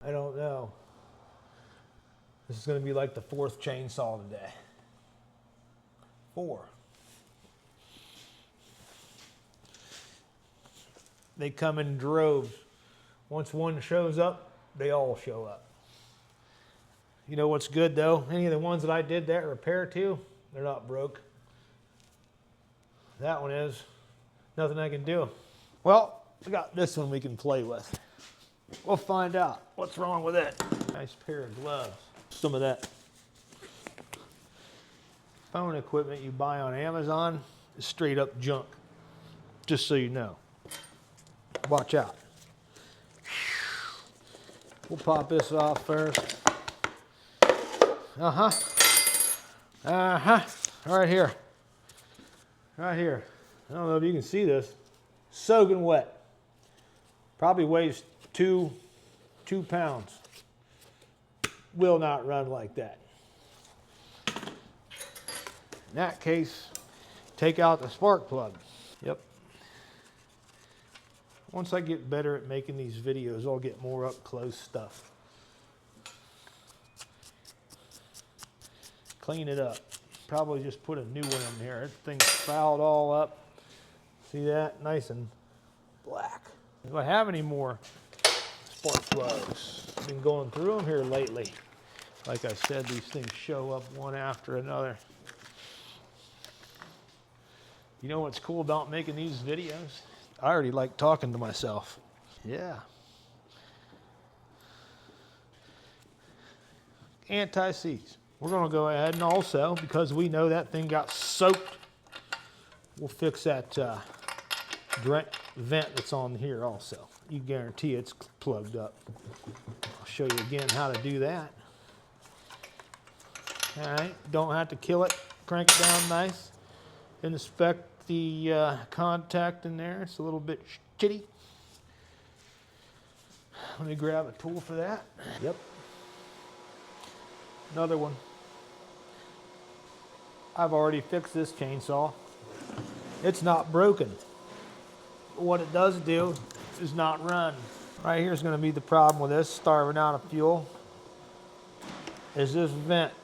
I don't know. This is going to be like the 4th chainsaw today. 4. They come in droves. Once one shows up, they all show up. You know what's good though? Any of the ones that I did that repair to, they're not broke. That one is. Nothing I can do. Well, we got this one we can play with. We'll find out what's wrong with it. Nice pair of gloves. Some of that phone equipment you buy on Amazon is straight up junk. Just so you know. Watch out. We'll pop this off first. Right here. Right here. I don't know if you can see this. Soaking wet. Probably weighs 2 pounds. Will not run like that. In that case, take out the spark plug. Yep. Once I get better at making these videos, I'll get more up close stuff. Clean it up. Probably just put a new one in there. That thing's fouled all up. See that? Nice and black. Do I have any more spark plugs? I've been going through them here lately. Like I said, these things show up one after another. You know what's cool about making these videos? I already like talking to myself. Yeah. Anti-seize. We're going to go ahead and also, because we know that thing got soaked, we'll fix that vent that's on here also. You guarantee it's plugged up. I'll show you again how to do that. All right, don't have to kill it. Crank it down nice. Inspect the contact in there. It's a little bit shitty. Let me grab a tool for that. Yep. Another one. I've already fixed this chainsaw. It's not broken. What it does do is not run. Right here is going to be the problem with this, starving out of fuel, is this vent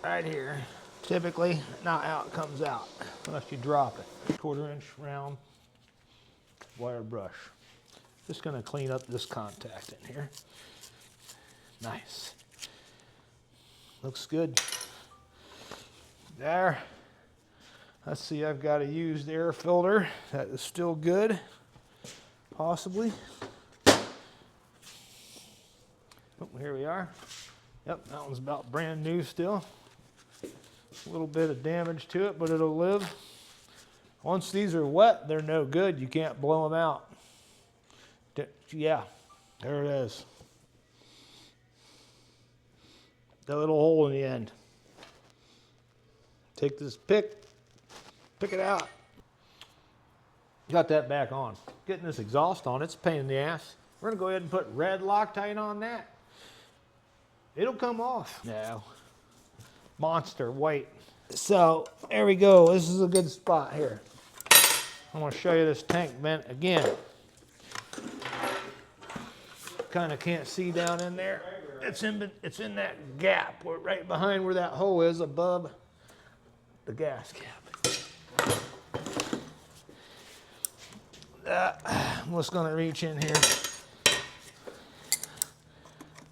right here. Typically, not how it comes out, unless you drop it. 1/4 inch round wire brush. Just going to clean up this contact in here. Nice. Looks good. There. Let's see, I've got a used air filter. That is still good, possibly. Oh, here we are. Yep, that one's about brand new still. A little bit of damage to it, but it'll live. Once these are wet, they're no good. You can't blow them out. Yeah, there it is. That little hole in the end. Take this pick it out. Got that back on. Getting this exhaust on, it's a pain in the ass. We're gonna go ahead and put red Loctite on that. It'll come off. No. Monster white. So there we go. This is a good spot here. I'm gonna show you this tank vent again. Kind of can't see down in there. It's in that gap right behind where that hole is above the gas cap. I'm just going to reach in here,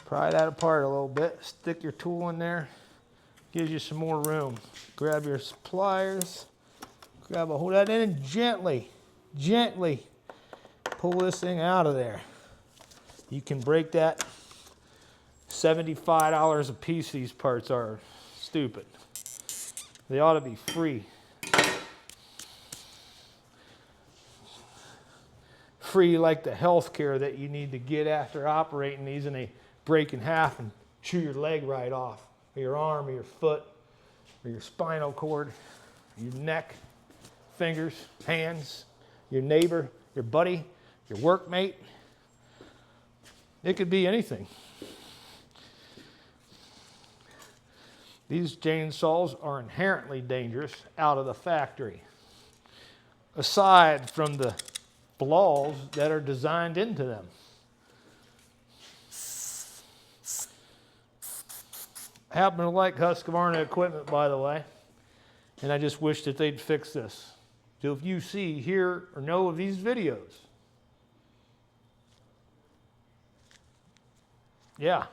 pry that apart a little bit, stick your tool in there, gives you some more room. Grab your pliers, grab a hold of that, and then gently pull this thing out of there. You can break that. $75 a piece. These parts are stupid. They ought to be free. Free like the health care that you need to get after operating these, and they break in half and chew your leg right off, or your arm, or your foot, or your spinal cord, your neck, fingers, hands, your neighbor, your buddy, your workmate. It could be anything. These chainsaws are inherently dangerous out of the factory, aside from the flaws that are designed into them. I happen to like Husqvarna equipment, by the way, and I just wish that they'd fix this. So if you see, hear, or know of these videos, yeah.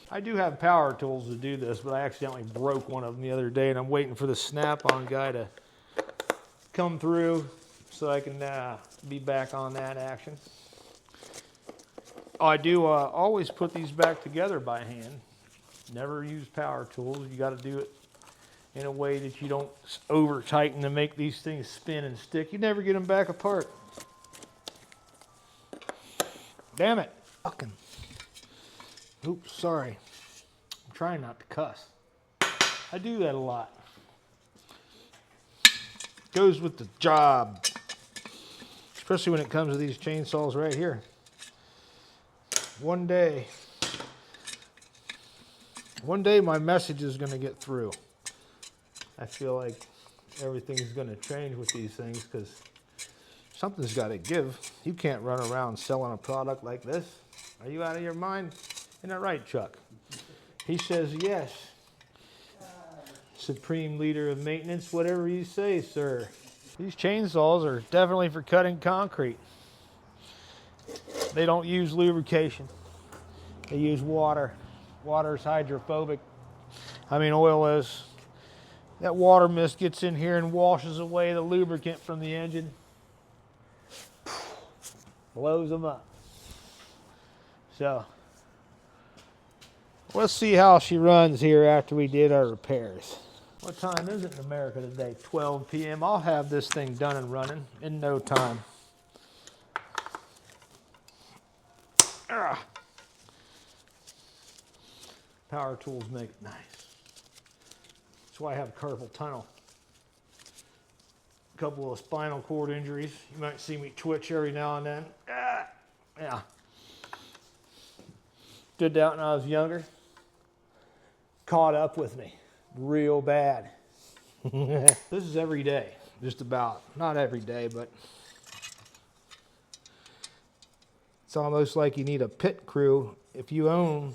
I do have power tools to do this, but I accidentally broke one of them the other day, and I'm waiting for the snap-on guy to come through so I can be back on that action. I do always put these back together by hand. Never use power tools. You got to do it in a way that you don't over tighten to make these things spin and stick. You never get them back apart. Damn it. Fucking. Oops, sorry. I'm trying not to cuss. I do that a lot. Goes with the job. Especially when it comes to these chainsaws right here. One day my message is going to get through. I feel like everything's going to change with these things because something's got to give. You can't run around selling a product like this. Are you out of your mind? Isn't that right, Chuck? He says yes. Supreme leader of maintenance, whatever you say, sir. These chainsaws are definitely for cutting concrete. They don't use lubrication. They use water. Water is hydrophobic. I mean, oil is. That water mist gets in here and washes away the lubricant from the engine. Blows them up. So, let's see how she runs here after we did our repairs. What time is it in America today? 12 p.m. I'll have this thing done and running in no time. Power tools make it nice. That's why I have carpal tunnel. A couple of spinal cord injuries. You might see me twitch every now and then. Yeah. Did that when I was younger. Caught up with me real bad. This is every day, just about. Not every day, but it's almost like you need a pit crew. If you own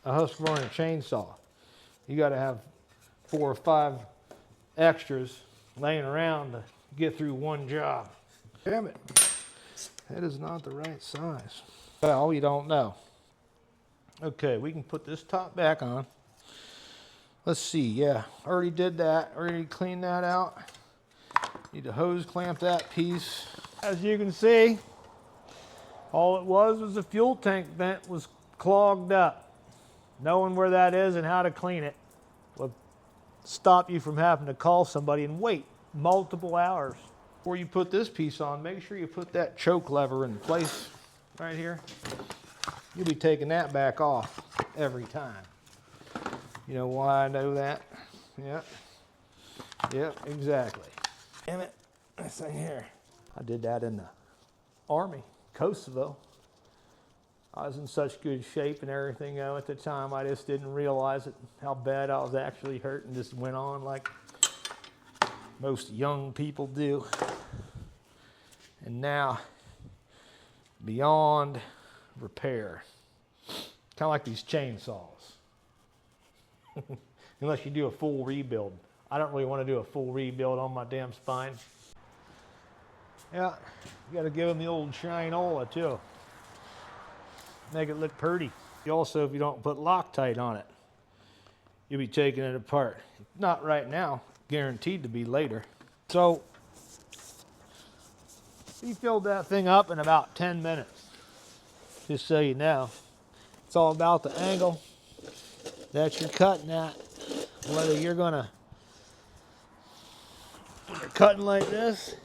a Husqvarna chainsaw, you got to have 4 or 5 extras laying around to get through one job. Damn it. That is not the right size. Well, you don't know. Okay, we can put this top back on. Let's see, yeah, already did that, already cleaned that out. Need to hose clamp that piece. As you can see, all it was the fuel tank vent was clogged up. Knowing where that is and how to clean it will stop you from having to call somebody and wait multiple hours. Before you put this piece on, make sure you put that choke lever in place right here. You'll be taking that back off every time. You know why I know that? Yep, exactly. Damn it, this thing here. I did that in the Army, Kosovo. I was in such good shape and everything at the time, I just didn't realize it, how bad I was actually hurt, and just went on like most young people do. And now, beyond repair. Kind of like these chainsaws. Unless you do a full rebuild. I don't really want to do a full rebuild on my damn spine. Yeah, you got to give them the old shine-ola too. Make it look pretty. You also, if you don't put Loctite on it, you'll be taking it apart. Not right now, guaranteed to be later. So, we filled that thing up in about 10 minutes. Just so you know. It's all about the angle that you're cutting at. Whether you're cutting like this,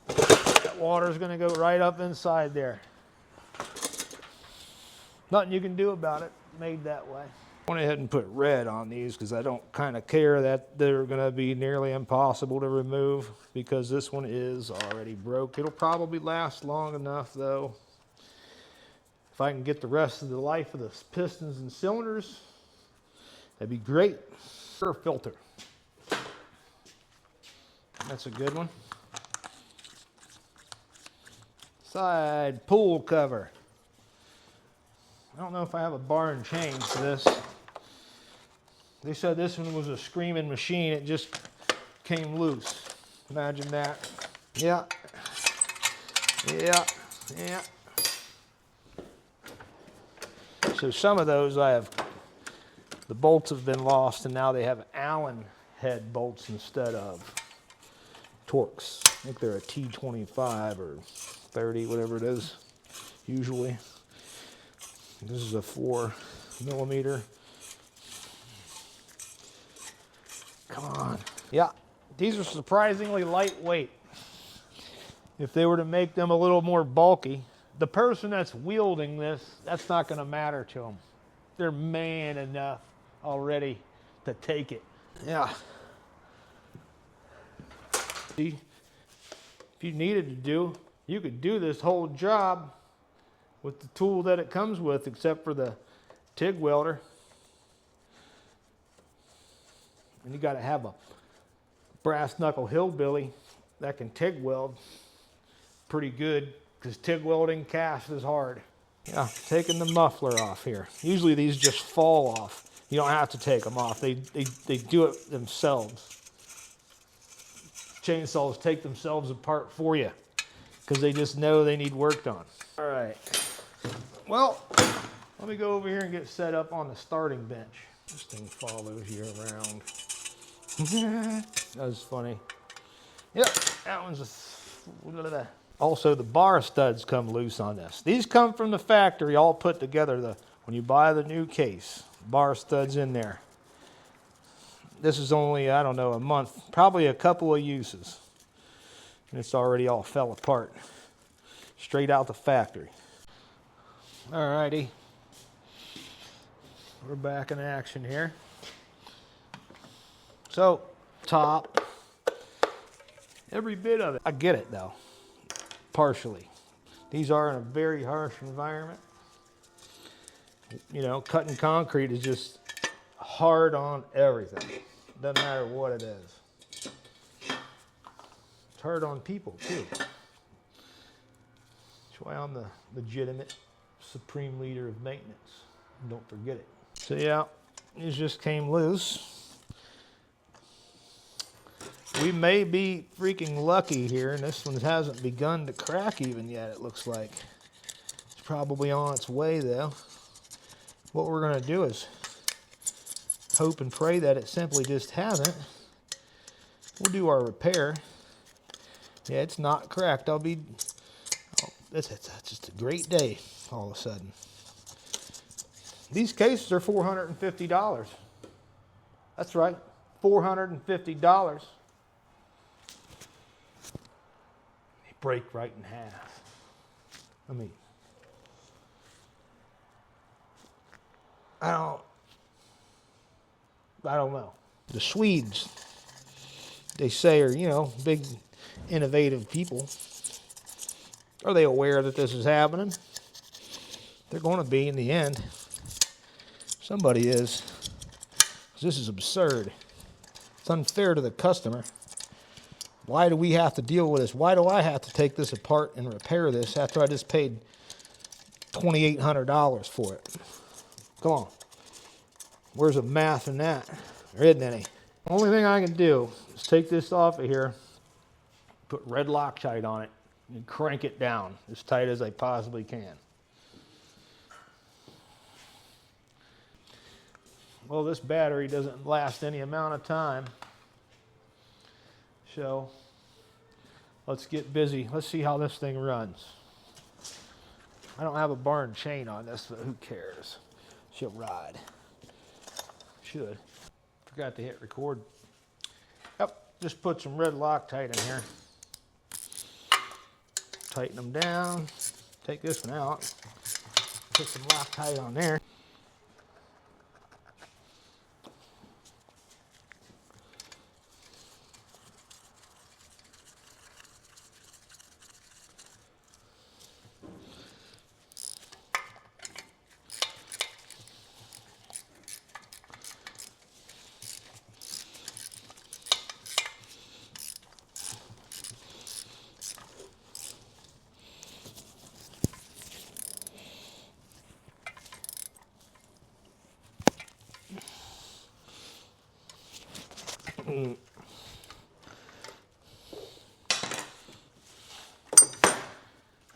that water's gonna go right up inside there. Nothing you can do about it, made that way. I went ahead and put red on these because I don't kind of care that they're gonna be nearly impossible to remove, because this one is already broke. It'll probably last long enough though. If I can get the rest of the life of the pistons and cylinders, that'd be great. Air filter. That's a good one. Side pool cover. I don't know if I have a bar and chain for this. They said this one was a screaming machine. It just came loose. Imagine that. Yeah. Yeah. Yeah. So some of those the bolts have been lost, and now they have Allen head bolts instead of Torx. I think they're a T25 or 30, whatever it is, usually. This is a 4mm. Come on. Yeah, these are surprisingly lightweight. If they were to make them a little more bulky, the person that's wielding this, that's not going to matter to them. They're man enough already to take it. Yeah. See, if you needed to you could do this whole job with the tool that it comes with, except for the TIG welder. And you got to have a brass knuckle hillbilly that can TIG weld pretty good, because TIG welding cast is hard. Yeah, taking the muffler off here. Usually these just fall off. You don't have to take them off. They do it themselves. Chainsaws take themselves apart for you because they just know they need worked on. All right. Well, let me go over here and get set up on the starting bench. This thing follows you around. That was funny. Yep, that one's a... Also, the bar studs come loose on this. These come from the factory, all put together. When you buy the new case, bar studs in there. This is only, I don't know, a month, probably a couple of uses. And it's already all fell apart. Straight out the factory. All righty. We're back in action here. So, top. Every bit of it. I get it, though. Partially. These are in a very harsh environment. You know, cutting concrete is just hard on everything. Doesn't matter what it is. It's hard on people, too. That's why I'm the legitimate supreme leader of maintenance. Don't forget it. So, yeah, these just came loose. We may be freaking lucky here, and this one hasn't begun to crack even yet, it looks like. It's probably on its way, though. What we're going to do is hope and pray that it simply just hasn't. We'll do our repair. Yeah, it's not cracked. It's just a great day all of a sudden. These cases are $450. That's right, $450. Break right in half. I don't know. The Swedes, they say, are, big innovative people. Are they aware that this is happening? They're going to be in the end. Somebody is. 'Cause this is absurd. It's unfair to the customer. Why do we have to deal with this? Why do I have to take this apart and repair this after I just paid $2,800 for it? Come on. Where's the math in that? There isn't any. The only thing I can do is take this off of here, put red Loctite on it, and crank it down as tight as I possibly can. Well, this battery doesn't last any amount of time. So let's get busy. Let's see how this thing runs. I don't have a bar and chain on this, but who cares? She'll ride. Should. Forgot to hit record. Yep, just put some red Loctite in here. Tighten them down. Take this one out. Put some Loctite on there.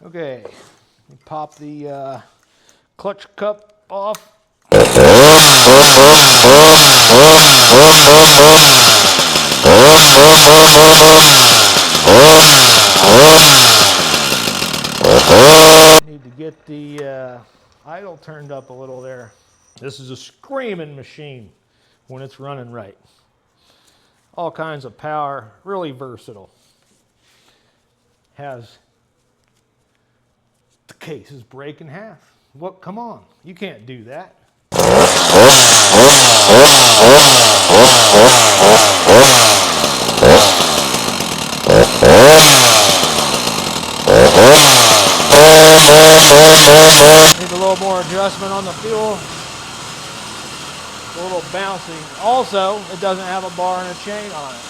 Okay, pop the clutch cup off. Need to get the idle turned up a little there. This is a screaming machine when it's running right. All kinds of power, really versatile. Has the cases break in half. What? Come on, you can't do that. Need a little more adjustment on the fuel. A little bouncy. Also, it doesn't have a bar and a chain on it.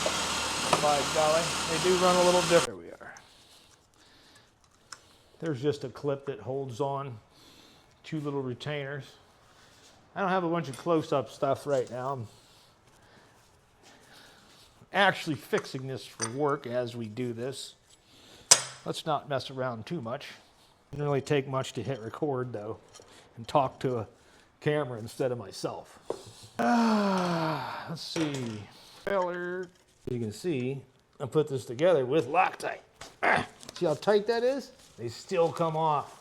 By golly, they do run a little different. There we are. There's just a clip that holds on 2 little retainers. I don't have a bunch of close-up stuff right now. I'm actually fixing this for work as we do this. Let's not mess around too much. It doesn't really take much to hit record though and talk to a camera instead of myself. Let's see. You can see I put this together with Loctite. See how tight that is? They still come off.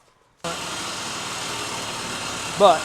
But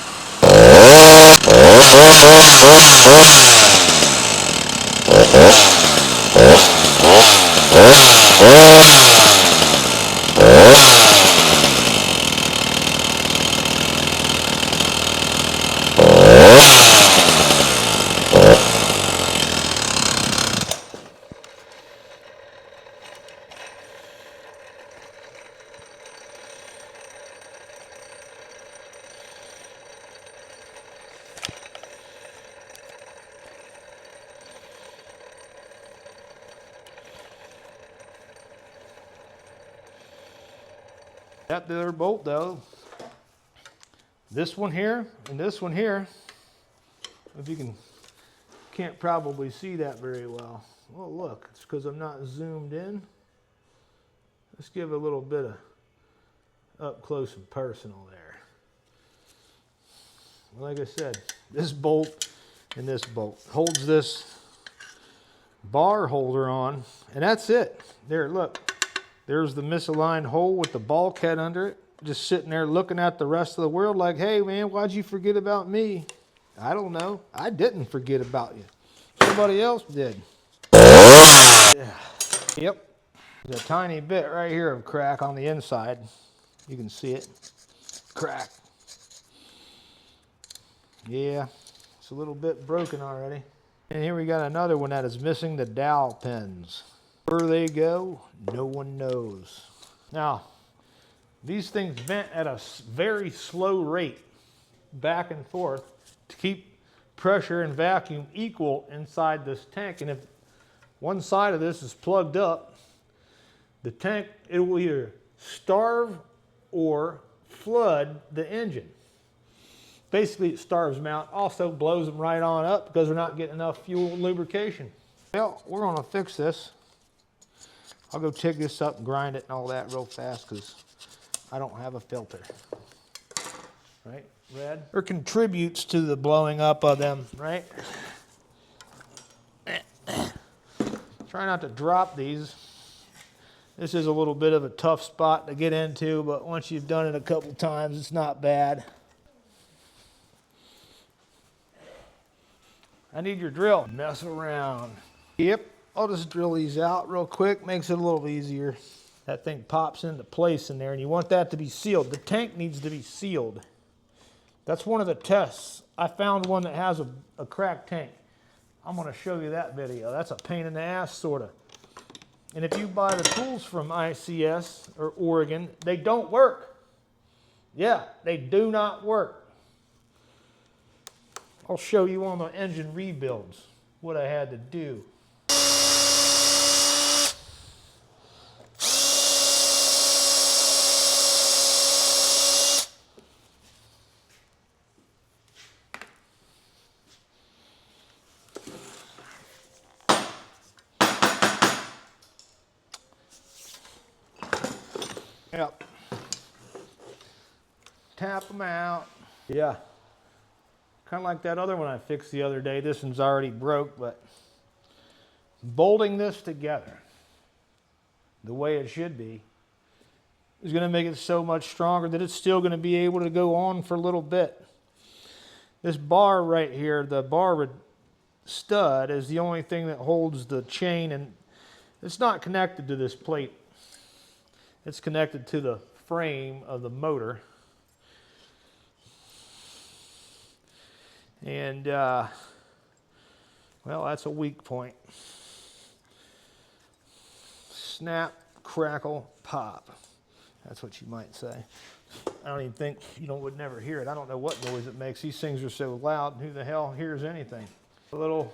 that other bolt though, this one here and this one here, if you can't probably see that very well. Well, look, it's because I'm not zoomed in. Let's give a little bit of up close and personal there. Like I said, this bolt and this bolt holds this bar holder on, and that's it. There, look. There's the misaligned hole with the bulkhead under it. Just sitting there looking at the rest of the world like, hey man, why'd you forget about me? I don't know. I didn't forget about you. Somebody else did. Yeah. Yep. There's a tiny bit right here of crack on the inside. You can see it. Crack. Yeah. It's a little bit broken already. And here we got another one that is missing the dowel pins. Where they go, no one knows. Now, these things vent at a very slow rate, back and forth, to keep pressure and vacuum equal inside this tank. And if one side of this is plugged up, the tank, it will either starve or flood the engine. Basically, it starves them out, also blows them right on up because they're not getting enough fuel and lubrication. Well, we're going to fix this. I'll go take this up and grind it and all that real fast because I don't have a filter. Right, Red? Or contributes to the blowing up of them, right? Try not to drop these. This is a little bit of a tough spot to get into, but once you've done it a couple times, it's not bad. I need your drill. Mess around. Yep. I'll just drill these out real quick, makes it a little easier. That thing pops into place in there, and you want that to be sealed. The tank needs to be sealed. That's one of the tests. I found one that has a cracked tank. I'm going to show you that video. That's a pain in the ass, sort of. And if you buy the tools from ICS or Oregon, they don't work. Yeah, they do not work. I'll show you on the engine rebuilds what I had to do. Yep. tap them out. Yeah, kind of like that other one I fixed the other day. This one's already broke, but bolting this together the way it should be is going to make it so much stronger that it's still going to be able to go on for a little bit. This bar right here, the bar stud, is the only thing that holds the chain, and it's not connected to this plate. It's connected to the frame of the motor. And, well, that's a weak point. Snap, crackle, pop. That's what you might say. I don't even think, would never hear it. I don't know what noise it makes. These things are so loud, who the hell hears anything? A little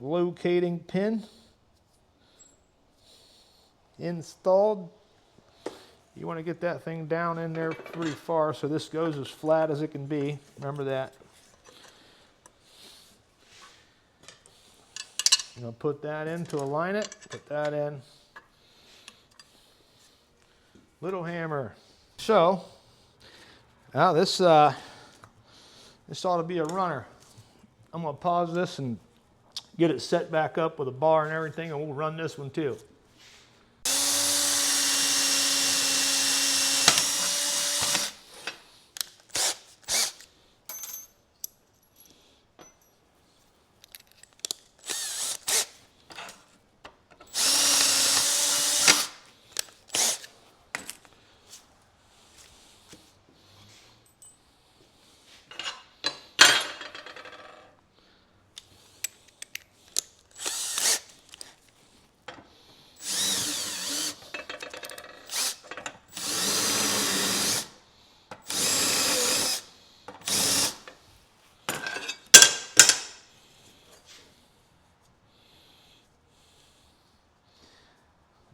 locating pin installed. You want to get that thing down in there pretty far so this goes as flat as it can be. Remember that. I'm going to put that in to align it. Put that in. Little hammer. So, now this ought to be a runner. I'm going to pause this and get it set back up with a bar and everything, and we'll run this one too.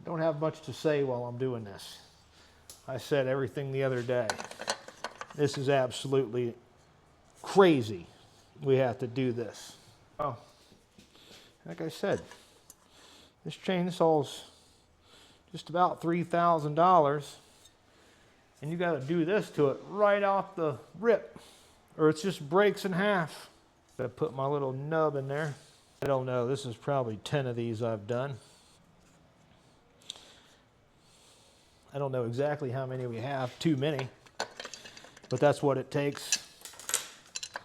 Don't have much to say while I'm doing this. I said everything the other day. This is absolutely crazy. We have to do this. Oh, like I said, this chainsaw's just about $3,000, and you got to do this to it right off the rip, or it just breaks in half. Gotta put my little nub in there. I don't know. This is probably 10 of these I've done. I don't know exactly how many we have, too many, but that's what it takes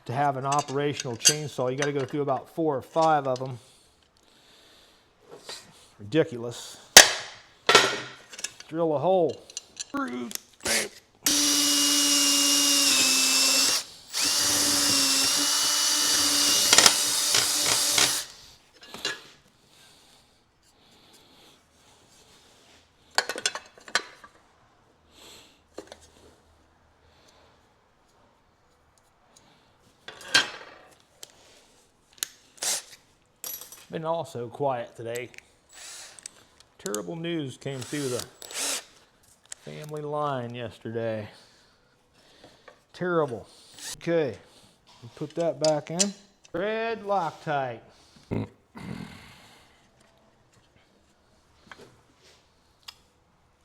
to have an operational chainsaw. You got to go through about 4 or 5 of them. It's ridiculous. Drill a hole. Been also quiet today. Terrible news came through the family line yesterday. Terrible. Okay, put that back in. Thread Loctite. I'm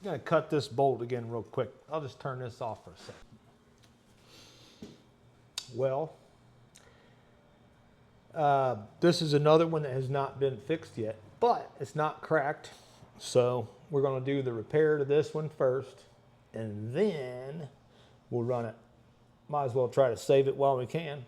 gonna cut this bolt again real quick. I'll just turn this off for a second. Well, this is another one that has not been fixed yet, but it's not cracked. So we're going to do the repair to this one first, and then we'll run it. Might as well try to save it while we can.